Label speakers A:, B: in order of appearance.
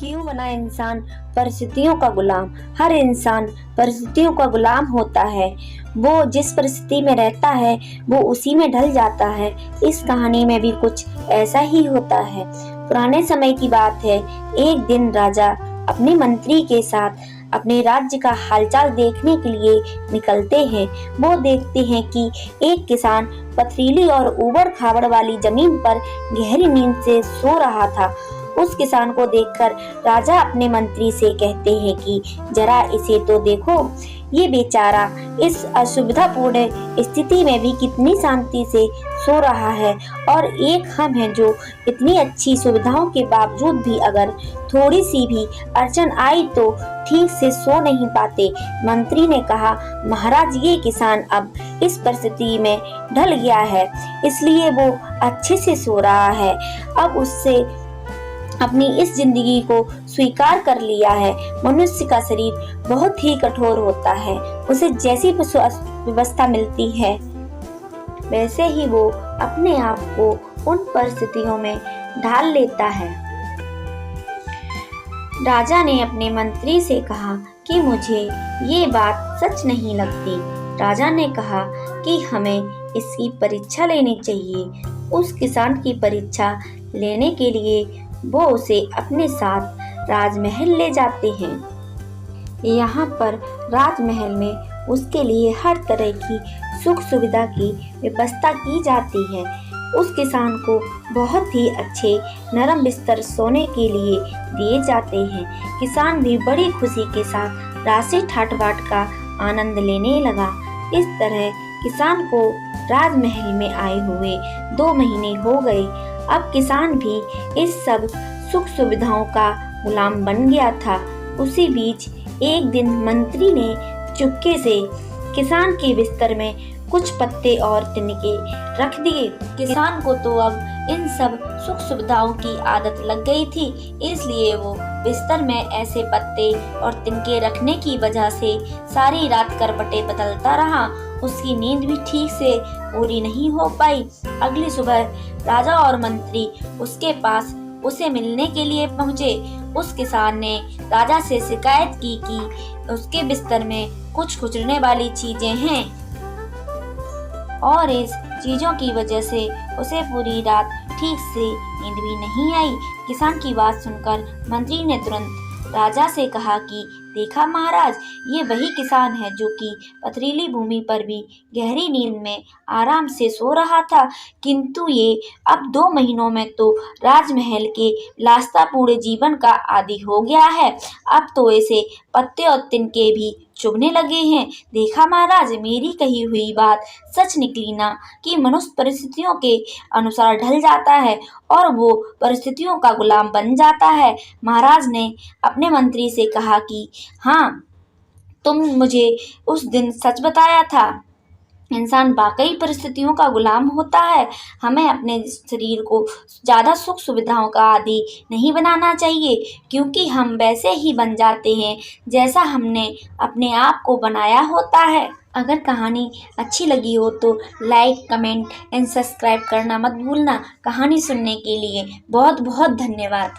A: क्यों बना इंसान परिस्थितियों का गुलाम। हर इंसान परिस्थितियों का गुलाम होता है। वो जिस परिस्थिति में रहता है वो उसी में ढल जाता है। इस कहानी में भी कुछ ऐसा ही होता है। पुराने समय की बात है। एक दिन राजा अपने मंत्री के साथ अपने राज्य का हालचाल देखने के लिए निकलते हैं। वो देखते हैं कि एक किसान पथरीली और ऊबड़ खाबड़ वाली जमीन पर गहरी नींद से सो रहा था। उस किसान को देखकर राजा अपने मंत्री से कहते हैं कि जरा इसे तो देखो, ये बेचारा इस असुविधापूर्ण स्थिति में भी कितनी शांति से सो रहा है, और एक हम हैं जो इतनी अच्छी सुविधाओं के बावजूद भी अगर थोड़ी सी भी अड़चन आई तो ठीक से सो नहीं पाते। मंत्री ने कहा, महाराज, ये किसान अब इस परिस्थिति में ढल गया है, इसलिए वो अच्छे से सो रहा है। अब उससे अपनी इस जिंदगी को स्वीकार कर लिया है। मनुष्य का शरीर बहुत ही कठोर होता है। उसे जैसी व्यवस्था मिलती है वैसे ही वो अपने आप को उन परिस्थितियों में ढाल लेता है। राजा ने अपने मंत्री से कहा कि मुझे ये बात सच नहीं लगती। राजा ने कहा कि हमें इसकी परीक्षा लेनी चाहिए। उस किसान की परीक्षा लेने के लिए वो उसे अपने साथ राजमहल ले जाते हैं। यहाँ पर राजमहल में उसके लिए हर तरह की सुख सुविधा की व्यवस्था की जाती है। उस किसान को बहुत ही अच्छे नरम बिस्तर सोने के लिए दिए जाते हैं। किसान भी बड़ी खुशी के साथ राशि ठाट बाट का आनंद लेने लगा। इस तरह किसान को राजमहल में आए हुए 2 महीने हो गए। अब किसान भी इस सब सुख सुविधाओं का गुलाम बन गया था। उसी बीच एक दिन मंत्री ने चुपके से किसान के बिस्तर में कुछ पत्ते और तिनके रख दिए। किसान को तो अब इन सब सुख सुविधाओं की आदत लग गई थी, इसलिए वो बिस्तर में ऐसे पत्ते और तिनके रखने की वजह से सारी रात करवटें बदलता रहा। उसकी नींद भी ठीक से पूरी नहीं हो पाई। अगली सुबह राजा और मंत्री उसके पास उसे मिलने के लिए पहुंचे। उस किसान ने राजा से शिकायत की कि उसके बिस्तर में कुछ खुजरने वाली चीजें हैं और इस चीजों की वजह से उसे पूरी रात ठीक से नींद भी नहीं आई। किसान की बात सुनकर मंत्री ने तुरंत राजा से कहा कि देखा महाराज, ये वही किसान है जो कि पथरीली भूमि पर भी गहरी नींद में आराम से सो रहा था, किंतु ये अब 2 महीनों में तो राजमहल के लालसापूर्ण जीवन का आदी हो गया है। अब तो इसे पत्ते और तिनके भी चुभने लगे हैं। देखा महाराज, मेरी कही हुई बात सच निकली ना कि मनुष्य परिस्थितियों के अनुसार ढल जाता है और वो परिस्थितियों का गुलाम बन जाता है। महाराज ने अपने मंत्री से कहा कि हाँ, तुम मुझे उस दिन सच बताया था। इंसान वाकई परिस्थितियों का गुलाम होता है। हमें अपने शरीर को ज़्यादा सुख सुविधाओं का आदी नहीं बनाना चाहिए, क्योंकि हम वैसे ही बन जाते हैं जैसा हमने अपने आप को बनाया होता है। अगर कहानी अच्छी लगी हो तो लाइक, कमेंट एंड सब्सक्राइब करना मत भूलना। कहानी सुनने के लिए बहुत बहुत धन्यवाद।